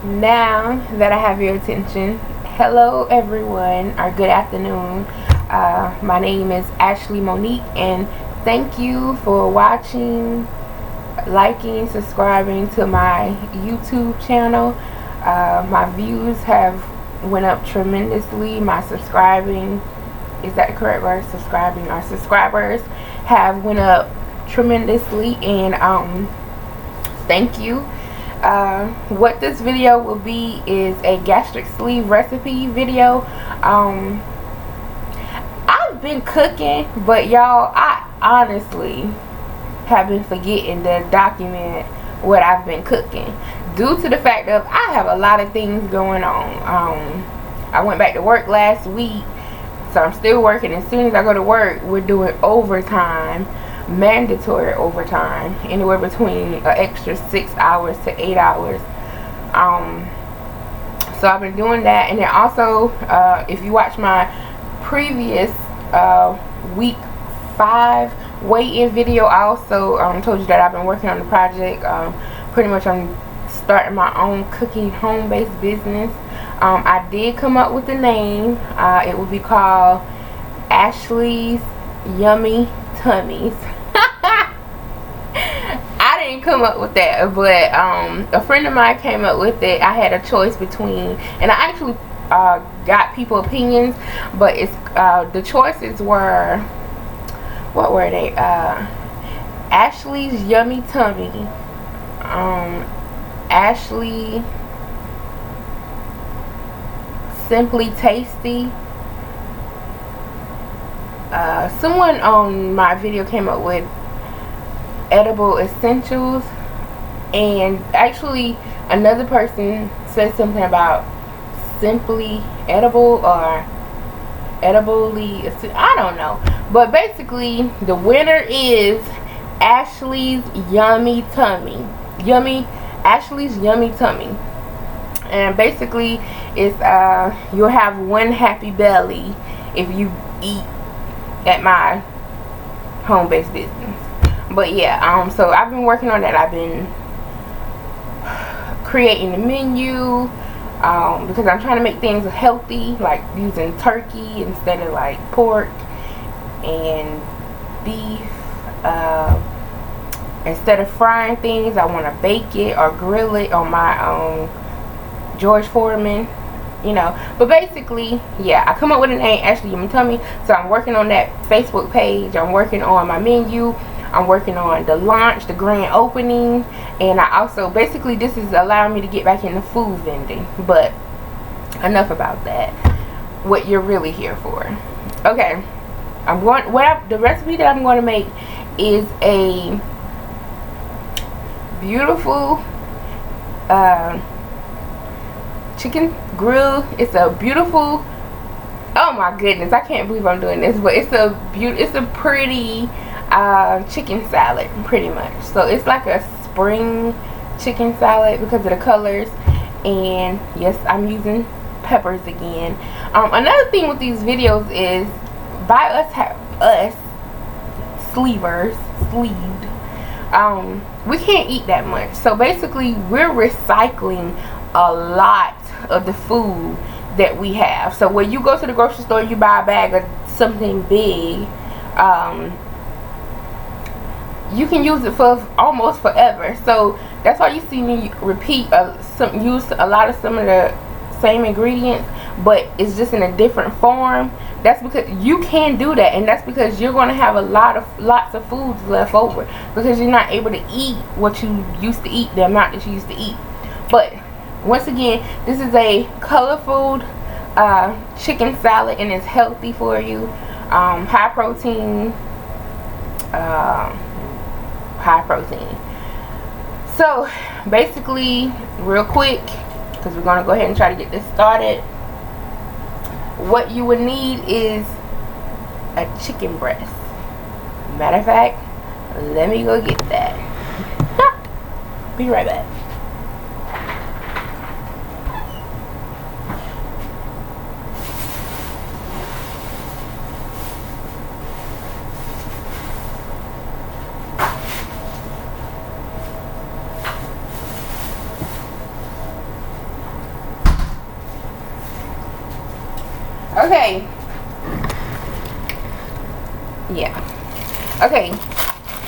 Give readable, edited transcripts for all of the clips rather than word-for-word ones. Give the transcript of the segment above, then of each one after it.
Now that I have your attention, hello everyone, or good afternoon. My name is Ashley Monique, and thank you for watching, liking, subscribing to my YouTube channel. My views have went up tremendously. My subscribing, is that the correct word? Subscribing, our subscribers have went up tremendously, and thank you. What this video will be is a gastric sleeve recipe video. I've been cooking, but y'all, I honestly have been forgetting to document what I've been cooking due to the fact that I have a lot of things going on. I went back to work last week, so I'm still working. As soon as I go to work, we're doing overtime, mandatory overtime, anywhere between an extra 6 hours to 8 hours. So I've been doing that, and then also if you watch my previous week 5 weigh-in video, I also told you that I've been working on the project. Pretty much I'm starting my own cooking home-based business. I did come up with the name. It will be called Ashley's Yummy Tummies. I didn't come up with that, but a friend of mine came up with it. I had a choice between, and I actually got people opinions, but it's the choices were, what were they? Ashley's Yummy Tummy, Ashley Simply Tasty. Someone on my video came up with Edible Essentials, and actually another person said something about Simply Edible or Edibly, I don't know, but basically the winner is Ashley's Yummy Tummy. Ashley's Yummy Tummy. And basically it's you'll have one happy belly if you eat at my home-based business. But yeah, so I've been working on that. I've been creating the menu because I'm trying to make things healthy, like using turkey instead of like pork, and beef. Instead of frying things, I want to bake it or grill it on my George Foreman, you know. But basically, yeah, I come up with a name, Ashley Yummy Tummy. So I'm working on that Facebook page. I'm working on my menu. I'm working on the launch, the grand opening, and I also, basically this is allowing me to get back into food vending. But enough about that. What you're really here for. Okay, the recipe that I'm going to make is a beautiful chicken grill. It's a beautiful, oh my goodness, I can't believe I'm doing this, but it's a pretty chicken salad, pretty much. So it's like a spring chicken salad because of the colors, and yes, I'm using peppers again. Another thing with these videos is, by us sleeved, we can't eat that much. So basically we're recycling a lot of the food that we have. So when you go to the grocery store, you buy a bag of something big, you can use it for almost forever. So that's why you see me repeat use a lot of some of the same ingredients, but it's just in a different form. That's because you can do that, and that's because you're going to have lots of foods left over because you're not able to eat what you used to eat, the amount that you used to eat. But once again, this is a colorful chicken salad, and it's healthy for you. High protein. So basically, real quick, because we're going to go ahead and try to get this started, what you would need is a chicken breast. Matter of fact, let me go get that. Be right back. Okay. Yeah. Okay.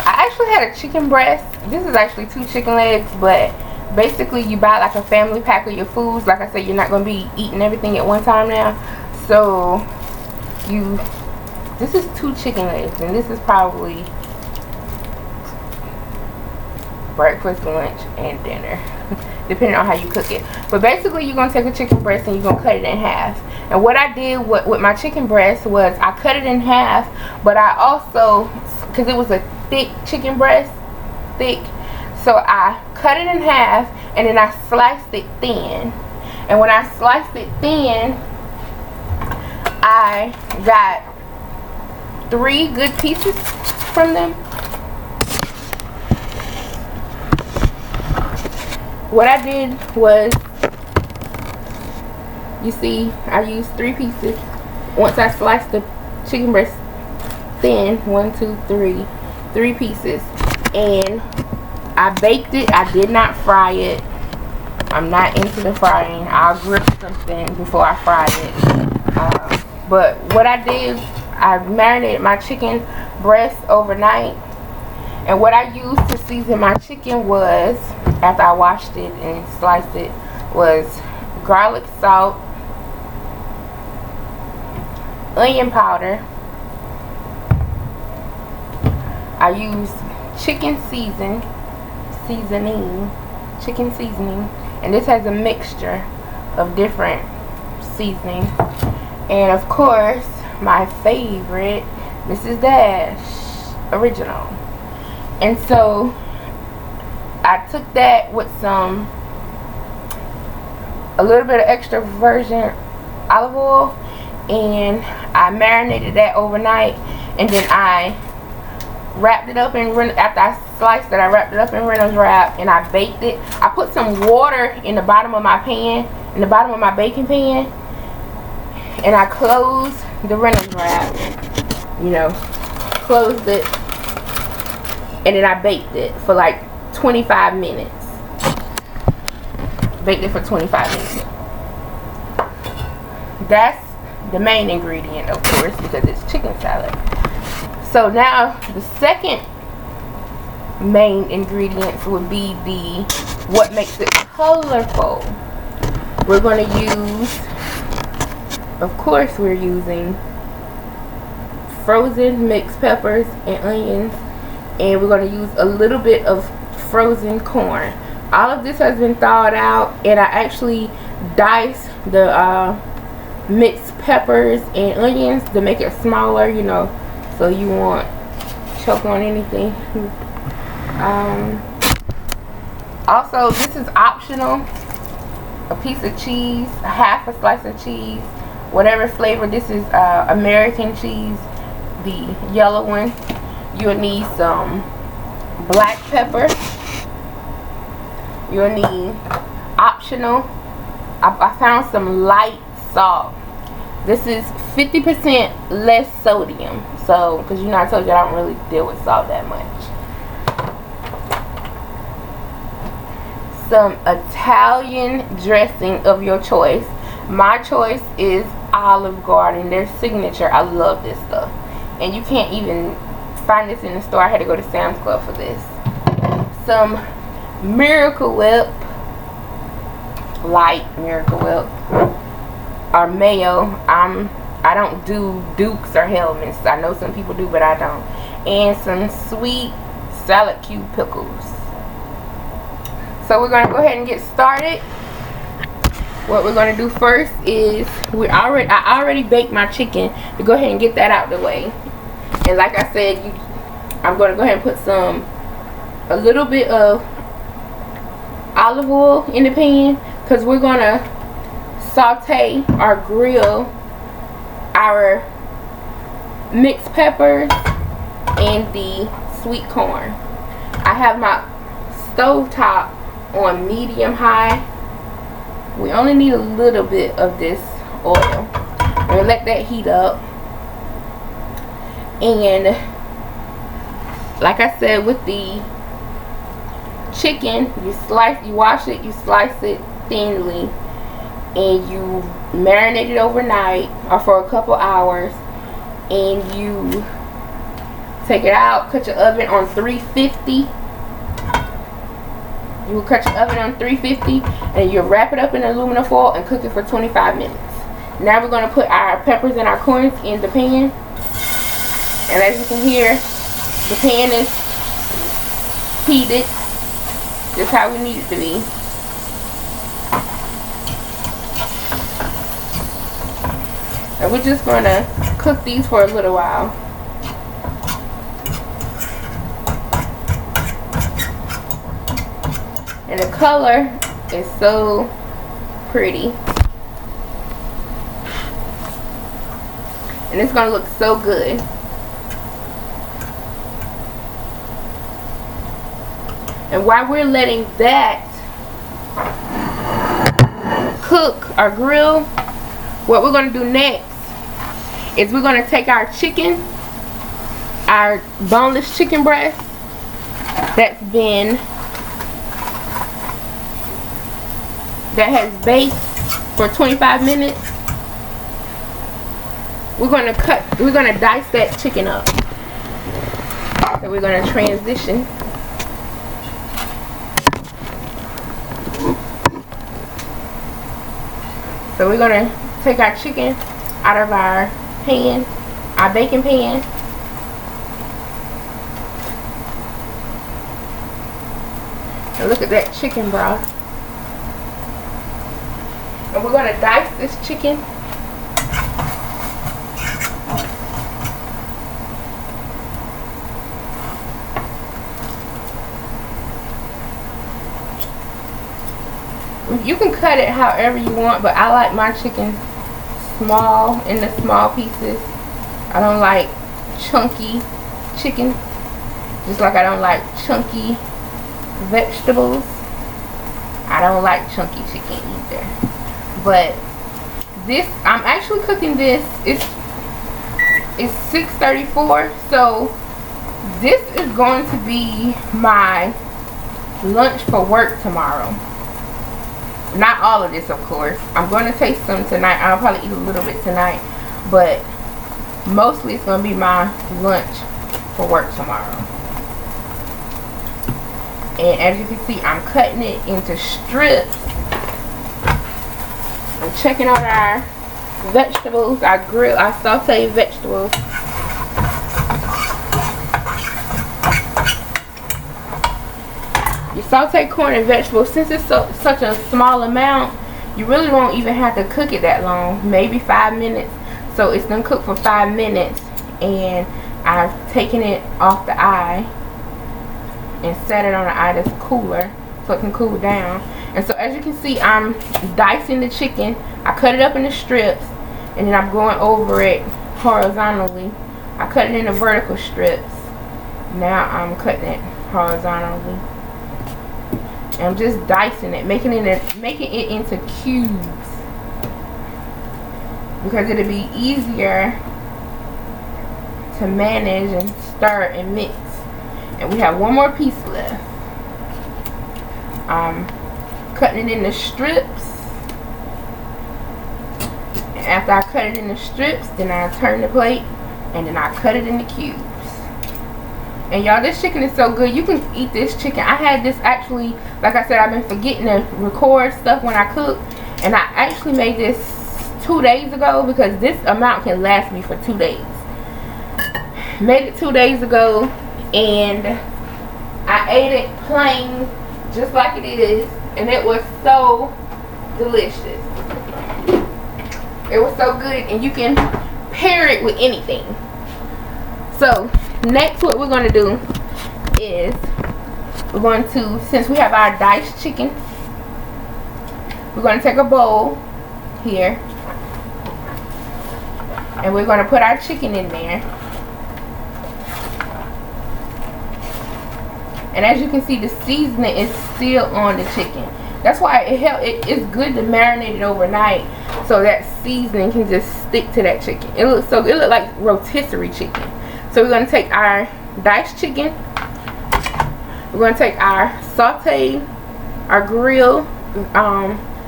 I actually had a chicken breast. This is actually 2 chicken legs, but basically you buy like a family pack of your foods. Like I said, you're not going to be eating everything at one time now. So this is 2 chicken legs, and this is probably breakfast, lunch, and dinner, depending on how you cook it. But basically you're going to take a chicken breast and you're going to cut it in half. And what I did with my chicken breast was I cut it in half, but I also, because it was a thick chicken breast, thick, so I cut it in half and then I sliced it thin. And when I sliced it thin, I got 3 good pieces from them. What I did was, you see, I used 3 pieces. Once I sliced the chicken breast thin, 1, 2, 3 pieces, and I baked it. I did not fry it. I'm not into the frying. I'll grip something before I fry it. But what I did, I marinated my chicken breast overnight. And what I used to season my chicken was, after I washed it and sliced it, was garlic salt, onion powder. I used chicken seasoning, and this has a mixture of different seasonings. And of course, my favorite, Mrs. Dash original. And so I took that with a little bit of extra virgin olive oil, and I marinated that overnight, and then I wrapped it up in, after I sliced it, I wrapped it up in Reynolds wrap and I baked it. I put some water in the bottom of my pan, in the bottom of my baking pan, and I closed the Reynolds wrap, you know, closed it, and then I baked it for like 25 minutes. Baked it for 25 minutes. That's the main ingredient, of course, because it's chicken salad. So now the second main ingredients would be what makes it colorful. We're going to use, of course, we're using frozen mixed peppers and onions, and we're going to use a little bit of frozen corn. All of this has been thawed out, and I actually diced the mixed peppers and onions to make it smaller, you know, so you won't choke on anything. Also, this is optional. A piece of cheese, half a slice of cheese, whatever flavor. This is American cheese, the yellow one. You'll need some black pepper. You'll need optional. I found some light salt. This is 50% less sodium. So, because you know I told you I don't really deal with salt that much. Some Italian dressing of your choice. My choice is Olive Garden, their signature. I love this stuff. And you can't even find this in the store. I had to go to Sam's Club for this. Some Miracle Whip, light Miracle Whip, or mayo. I don't do Dukes or Hellmann's. I know some people do, but I don't. And some sweet salad cube pickles. So we're gonna go ahead and get started. What we're gonna do first is I already baked my chicken to go ahead and get that out the way. And like I said, I'm gonna go ahead and put a little bit of olive oil in the pan, because we're gonna saute or grill our mixed peppers and the sweet corn. I have my stove top on medium high. We only need a little bit of this oil. We'll let that heat up. And like I said, with the chicken, you wash it, you slice it thinly, and you marinate it overnight or for a couple hours, and you take it out, cut your oven on 350. You will cut your oven on 350, and you wrap it up in aluminum foil and cook it for 25 minutes. Now we're going to put our peppers and our corns in the pan, and as you can hear, the pan is heated just how we need it to be. And we're just going to cook these for a little while. And the color is so pretty. And it's going to look so good. And while we're letting that cook or grill, what we're going to do next is we're going to take our chicken, our boneless chicken breast that has baked for 25 minutes. We're going to dice that chicken up. So we're going to transition. So we're going to take our chicken out of our pan, our baking pan. And look at that chicken broth. And we're going to dice this chicken. You can cut it however you want, but I like my chicken small, in the small pieces. I don't like chunky chicken, just like I don't like chunky vegetables. I don't like chunky chicken either. But this, I'm actually cooking this, it's 6:34, so this is going to be my lunch for work tomorrow. Not all of this, of course. I'm going to taste some tonight. I'll probably eat a little bit tonight, but mostly it's going to be my lunch for work tomorrow. And as you can see, I'm cutting it into strips. I'm checking out our vegetables, our sauteed vegetables. You saute corn and vegetables, since it's such a small amount, you really won't even have to cook it that long, maybe 5 minutes. So it's gonna cook for 5 minutes, and I've taken it off the eye and set it on an eye that's cooler so it can cool down. And so as you can see, I'm dicing the chicken. I cut it up into strips, and then I'm going over it horizontally. I cut it into vertical strips. Now I'm cutting it horizontally. And I'm just dicing it, making it into cubes, because it'll be easier to manage and stir and mix. And we have one more piece left. I'm cutting it into strips. And after I cut it into strips, then I turn the plate and then I cut it into cubes. And y'all, this chicken is so good. You can eat this chicken. I had this actually, like I said, I've been forgetting to record stuff when I cook. And I actually made this 2 days ago, because this amount can last me for 2 days. Made it 2 days ago, and I ate it plain, just like it is. And it was so delicious. It was so good, and you can pair it with anything. So next, what we're going to do is we're going to, since we have our diced chicken, we're going to take a bowl here, and we're going to put our chicken in there. And as you can see, the seasoning is still on the chicken. That's why it's good to marinate it overnight, so that seasoning can just stick to that chicken. It looks like rotisserie chicken. So we're going to take our diced chicken, we're going to take our sauteed, our grilled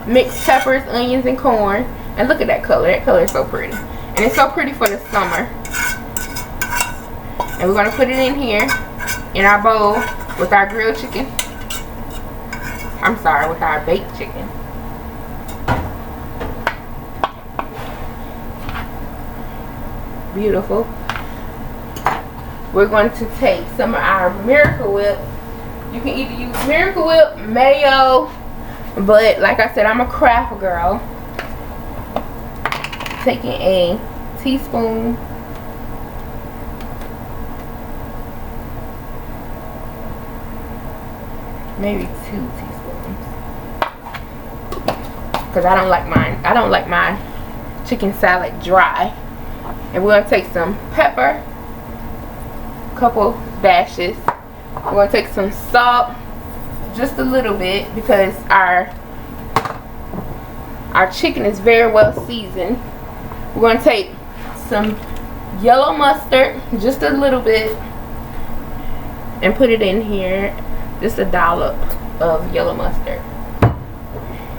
mixed peppers, onions, and corn. And look at that color. That color is so pretty. And it's so pretty for the summer. And we're going to put it in here in our bowl with our grilled chicken. I'm sorry, with our baked chicken. Beautiful. We're going to take some of our Miracle Whip. You can either use Miracle Whip, mayo, but like I said, I'm a Kraft girl. Taking a teaspoon. Maybe 2 teaspoons. Because I don't like my chicken salad dry. And we're going to take some pepper. A couple dashes. We're going to take some salt. Just a little bit. Because our chicken is very well seasoned. We're going to take some yellow mustard. Just a little bit. And put it in here. Just a dollop of yellow mustard.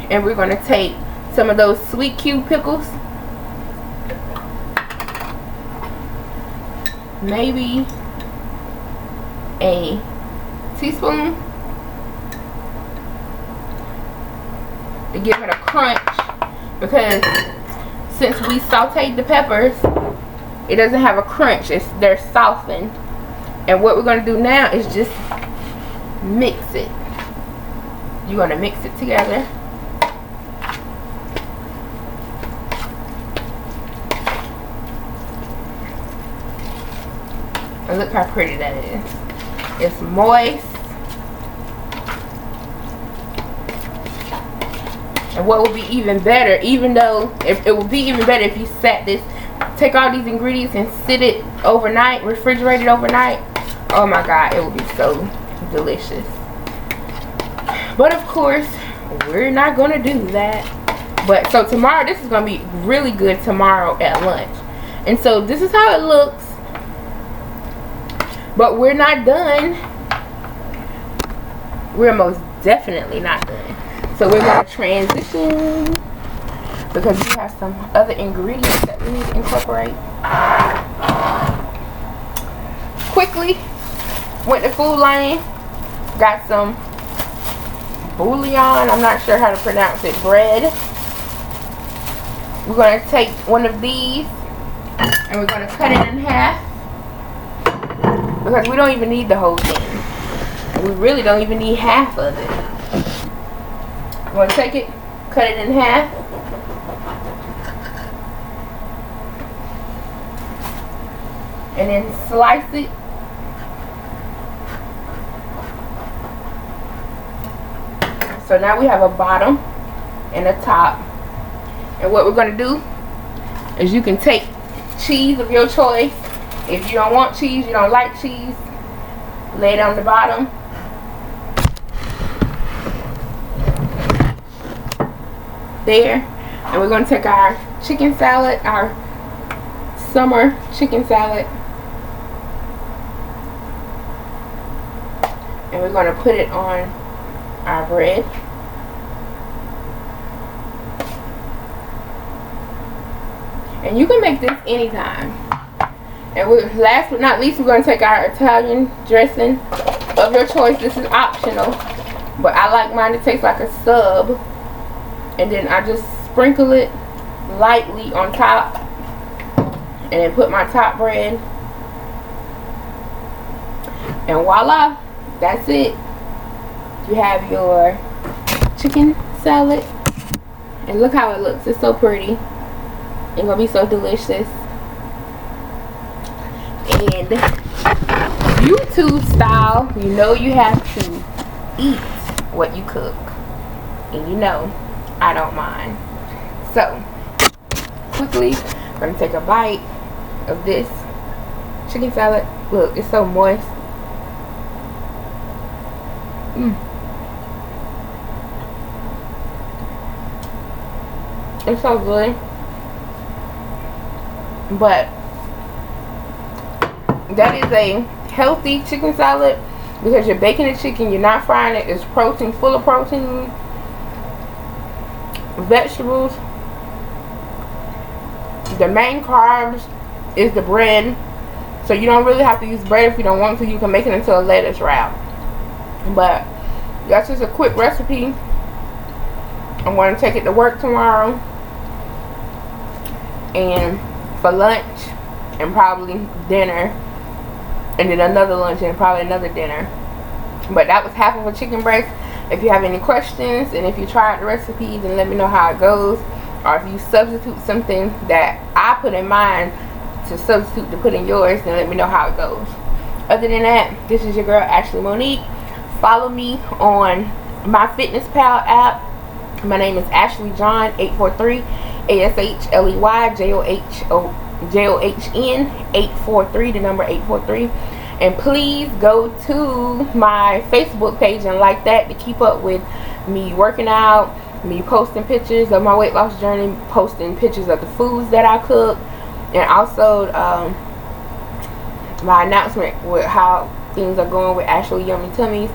And we're going to take some of those sweet cube pickles. Maybe a teaspoon to give it a crunch, because since we sauteed the peppers, it doesn't have a crunch. They're softened. And what we're going to do now is just mix it. You're going to mix it together. And look how pretty that is. It's moist. And what would be even better, even though it would be even better if you take all these ingredients and sit it overnight, refrigerate it overnight. Oh my God, it would be so delicious. But of course, we're not gonna do that. But so tomorrow, this is gonna be really good tomorrow at lunch. And so this is how it looks. But we're not done. We're most definitely not done. So we're going to transition, because we have some other ingredients that we need to incorporate. Quickly went to Food Lion, got some bouillon, I'm not sure how to pronounce it, bread. We're going to take one of these and we're going to cut it in half. Because we don't even need the whole thing. We really don't even need half of it. I'm going to take it, cut it in half. And then slice it. So now we have a bottom and a top. And what we're going to do is you can take cheese of your choice. If you don't want cheese, you don't like cheese, lay it on the bottom. There. And we're going to take our chicken salad, our summer chicken salad, and we're going to put it on our bread. And you can make this anytime. And last but not least, we're going to take our Italian dressing of your choice. This is optional, but I like mine to taste like a sub. And then I just sprinkle it lightly on top. And then put my top bread. And voila, that's it. You have your chicken salad. And look how it looks. It's so pretty. It's going to be so delicious. And YouTube style, you know you have to eat what you cook. And you know, I don't mind. So, quickly, I'm going to take a bite of this chicken salad. Look, it's so moist. It's so good. But that is a healthy chicken salad because you're baking the chicken, you're not frying it. It's protein, full of protein. vegetables. The main carbs is the bread. So you don't really have to use bread if you don't want to. You can make it into a lettuce wrap. But that's just a quick recipe. I'm going to take it to work tomorrow. And for lunch and probably dinner. And then another lunch and probably another dinner. But that was half of a chicken breast. If you have any questions and if you tried the recipe, then let me know how it goes. Or if you substitute something that I put in mine to substitute to put in yours, then let me know how it goes. Other than that, this is your girl Ashley Monique. Follow me on MyFitnessPal app. My name is Ashley John 843 ASHLEY JOHN 843, the number 843. And please go to my Facebook page and like that to keep up with me working out, me posting pictures of my weight loss journey, posting pictures of the foods that I cook, and also my announcement with how things are going with Ashley Yummy Tummies.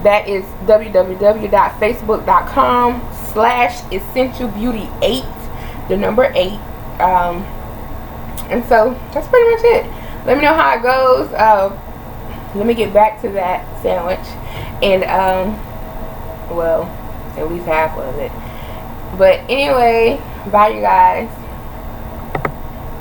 That is www.facebook.com/essentialbeauty8, the number 8. And so that's pretty much it. Let me know how it goes. Let me get back to that sandwich, and well, at least half of it. But anyway, bye you guys.